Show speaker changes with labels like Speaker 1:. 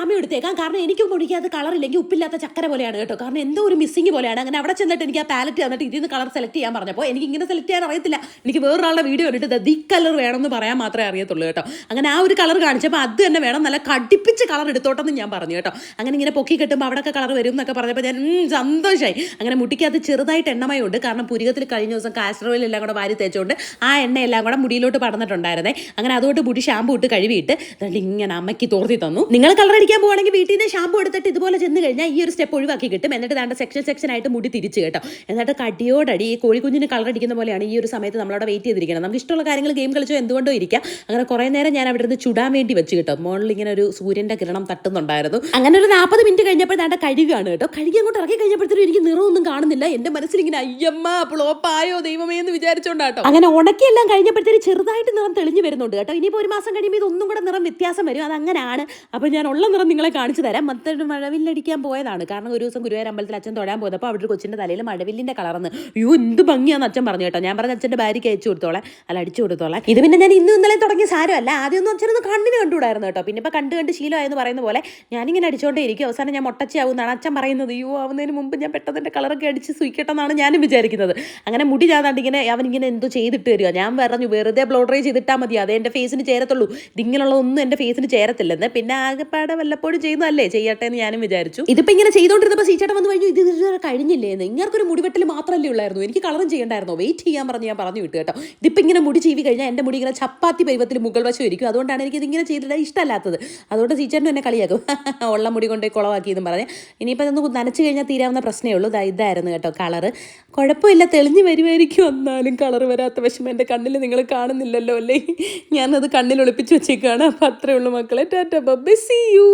Speaker 1: ജാമ്യം എടുത്തേക്കാം, കാരണം എനിക്ക് മുടിക്കാത്ത കളറില്ലെങ്കിൽ ഉപ്പില്ലാത്ത ചക്കര പോലെയാണ് കേട്ടോ. കാരണം എന്തോ ഒരു മിസ്സിങ് പോലെയാണ്. അങ്ങനെ അവിടെ ചെന്നിട്ട് എനിക്ക് ആ പാലറ്റ് തന്നിട്ട് ഇതിന് കളർ സെലക്ട് ചെയ്യാൻ പറഞ്ഞപ്പോൾ എനിക്ക് ഇങ്ങനെ സെലക്ട് ചെയ്യാൻ അറിയത്തില്ല. എനിക്ക് വേറൊരാളുടെ വീഡിയോ കണ്ടിട്ട് ദി കളർ വേണമെന്ന് പറയാൻ മാത്രമേ അറിയത്തുള്ളൂ കേട്ടോ. അങ്ങനെ ആ ഒരു കളർ കാണിച്ചപ്പോൾ അത് തന്നെ വേണം, നല്ല കടിപ്പിച്ച് കളർ എടുത്തോട്ടെന്ന് ഞാൻ പറഞ്ഞു കേട്ടോ. അങ്ങനെ ഇങ്ങനെ പൊക്കി കെട്ടുമ്പോൾ അവിടെയൊക്കെ കളർ വരും എന്നൊക്കെ പറഞ്ഞപ്പോൾ ഞാൻ സന്തോഷമായി. അങ്ങനെ മുടിക്കകത്ത് ചെറുതായിട്ട് എണ്ണമയുണ്ട്, കാരണം പുരികത്തിൽ കഴിഞ്ഞ ദിവസം കാസ്റ്റർ ഓയിൽ എല്ലാം കൂടെ വാരി തേച്ചുകൊണ്ട് ആ എണ്ണയെല്ലാം കൂടെ മുടിയിലോട്ട് പടർന്നിട്ടുണ്ടായിരുന്നേ. അങ്ങനെ അതുകൊണ്ട് മുടി ഷാമ്പു ഇട്ട് കഴുകിയിട്ട് ഇങ്ങനെ അമ്മയ്ക്ക് തോർത്തി തന്നു. നിങ്ങൾ കളർ അടിക്കാൻ പോകുകയാണെങ്കിൽ വീട്ടിൽ നിന്ന് ഷാമ്പു എടുത്തിട്ട് ഇതുപോലെ ചെന്ന് കഴിഞ്ഞാൽ ഈ ഒരു സ്റ്റെപ്പ് ഒഴിവാക്കി കിട്ടും. എന്നിട്ട് ദാണ്ട സെക്ഷൻ ആയിട്ട് മുടി തിരിച്ച് കേട്ടോ. എന്നിട്ട് കടിയോടടി ഈ കോഴിക്കുഞ്ഞിന് കളർ അടിക്കുന്ന പോലെയാണ് ഈ ഒരു സമയത്ത് നമ്മളവിടെ വെയിറ്റ് ചെയ്തിരിക്കണം. നമുക്ക് ഇഷ്ടമുള്ള കാര്യങ്ങൾ ഗെയിം കളിച്ചോ എന്തുകൊണ്ടോ ഇരിക്കാം. അങ്ങനെ കുറേ നേരം ഞാൻ അവിടെ നിന്ന് ചുടാൻ വേണ്ടി വെച്ച് കേട്ടോ. മോളിൽ ഇങ്ങനെ ഒരു സൂര്യൻ്റെ കിരണം തട്ടുന്നുണ്ടായിരുന്നു. അങ്ങനെ ഒരു 40 മിനിറ്റ് കഴിഞ്ഞപ്പോൾ ദാണ്ട കഴുകാണ് കേട്ടോ. കഴുകി അങ്ങോട്ട് ഇറക്കി കഴിഞ്ഞപ്പോഴത്തേക്കും എനിക്ക് നിറമൊന്നും കാണുന്നില്ല. എൻ്റെ മനസ്സിൽ ഇങ്ങനെ അയ്യമ്മ ഫ്ലോപ്പായോ ദൈവമേ എന്ന് വിചാരിച്ചോണ്ടാട്ടോ. അങ്ങനെ ഉണക്കിയെല്ലാം കഴിഞ്ഞപ്പോഴത്തേക്ക് ചെറുതായിട്ട് നിറം തെളിഞ്ഞു വരുന്നുണ്ട് കേട്ടോ. ഇനിയിപ്പോൾ ഒരു മാസം കഴിയുമ്പോൾ ഇതൊന്നും കൂടെ നിറം വ്യത്യാസം വരും. അതങ്ങനെയാണ്. അപ്പോൾ ഞാൻ ഉള്ള നിറം നിങ്ങളെ കാണിച്ചു തരാം. മറ്റൊരു മഴവില്ലടിക്കാൻ പോയതാണ്. കാരണം ഒരു ദിവസം ഗുരുവായൂർ അമ്പലത്തിൽ അച്ഛൻ തൊഴാൻ പോയപ്പോൾ അവിടെ ഒരു കൊച്ചിൻ്റെ തലയിൽ മഴവില്ലിൻ്റെ കളർന്ന് അയ്യോ എന്ത് ഭംഗിയാന്ന് അച്ഛൻ പറഞ്ഞു കേട്ടോ. ഞാൻ പറഞ്ഞ അച്ഛൻ്റെ ഭാര്യയ്ക്ക് അയച്ചു കൊടുത്തോളാം, അല്ല അടിച്ചു കൊടുത്തോളാം. ഇത് പിന്നെ ഞാൻ ഇന്നലെ തുടങ്ങിയ സാരമല്ല. ആദ്യമൊന്നും അച്ഛനൊന്ന് കണ്ണിന് കണ്ടുകൂടായിരുന്നു കേട്ടോ. പിന്നെ ഇപ്പോൾ കണ്ട് ശീലമായെന്ന് പറയുന്ന പോലെ ഞാനിങ്ങനെ അടിച്ചുകൊണ്ടേ ഇരിക്കും. അവസാനം ഞാൻ മുട്ടച്ചയാവുന്നതാണ് അച്ഛൻ പറയുന്നത്. അയ്യോ ആവുന്നതിന് മുമ്പ് ഞാൻ പെട്ടെന്ന് എൻ്റെ കളറൊക്കെ അടിച്ച് സൂയിക്കട്ടെന്നാണ് ഞാനും വിചാരിക്കുന്നത്. അങ്ങനെ മുടി ഞാതാണ്ട് ഇങ്ങനെ അവനിങ്ങനെ എന്തോ ചെയ്തിട്ട് വരിക. ഞാൻ പറഞ്ഞു വെറുതെ ബ്ലോ ഡ്രൈ ചെയ്തിട്ടാൽ മതി, അതേ എൻ്റെ ഫേസിന് ചേരത്തുള്ളൂ, ഇതിങ്ങനെയുള്ളതൊന്നും എൻ്റെ ഫേസിന് ചേരത്തില്ലെന്ന്. പിന്നെ ആകെപ്പാടെ വല്ലപ്പോഴും ചെയ്യുന്നതല്ലേ, ചെയ്യട്ടെ എന്ന് ഞാനും വിചാരിച്ചു. ഇതിപ്പോൾ ഇങ്ങനെ ചെയ്തുകൊണ്ടിരുന്നപ്പോൾ സീച്ചേട്ടൻ വന്ന് കഴിഞ്ഞു, ഇത് ഇതുവരെ കഴിഞ്ഞില്ലേ എന്ന്. ഇങ്ങനൊരു മുടിവെട്ടൽ മാത്രമല്ലേ ഉള്ളായിരുന്നു, എനിക്ക് കളറും ചെയ്യണ്ടായിരുന്നോ, വെയിറ്റ് ചെയ്യാൻ പറഞ്ഞ് ഞാൻ പറഞ്ഞു വിട്ടു കേട്ടോ. ഇതിപ്പോൾ ഇങ്ങനെ മുടി ചീവി കഴിഞ്ഞാൽ എൻ്റെ മുടി ഇങ്ങനെ ചപ്പാത്തി പരുവത്തിൽ മുകൾ വശം ഇരിക്കും. അതുകൊണ്ടാണ് എനിക്ക് ഇതിങ്ങനെ ചെയ്തിട്ട് ഇഷ്ടമല്ലാത്തത്. അതുകൊണ്ട് സീച്ചേട്ടനും എന്നെ കളിയാക്കും, ഉള്ള മുടി കൊണ്ടേ കുളവാക്കിയെന്നും പറഞ്ഞ്. ഇനിയിപ്പോൾ ഇതൊന്ന് നനച്ച് കഴിഞ്ഞാൽ തീരാവുന്ന പ്രശ്നമേ ഉള്ളൂ. ഇതായിരുന്നു കേട്ടോ കളറ്. കുഴപ്പമില്ല, തെളിഞ്ഞ് വരുമായിരിക്കും. എന്നാലും കളർ വരാത്ത വിഷമം എൻ്റെ കണ്ണിൽ നിങ്ങൾ കാണുന്നില്ലല്ലോ അല്ലേ. ഞാനത് കണ്ണിൽ ഒളിപ്പിച്ച് വെച്ചേക്കാണ്. അപ്പോൾ അത്രേ ഉള്ളൂ മക്കളെ. ടാറ്റാ ബൈ, സീ യു.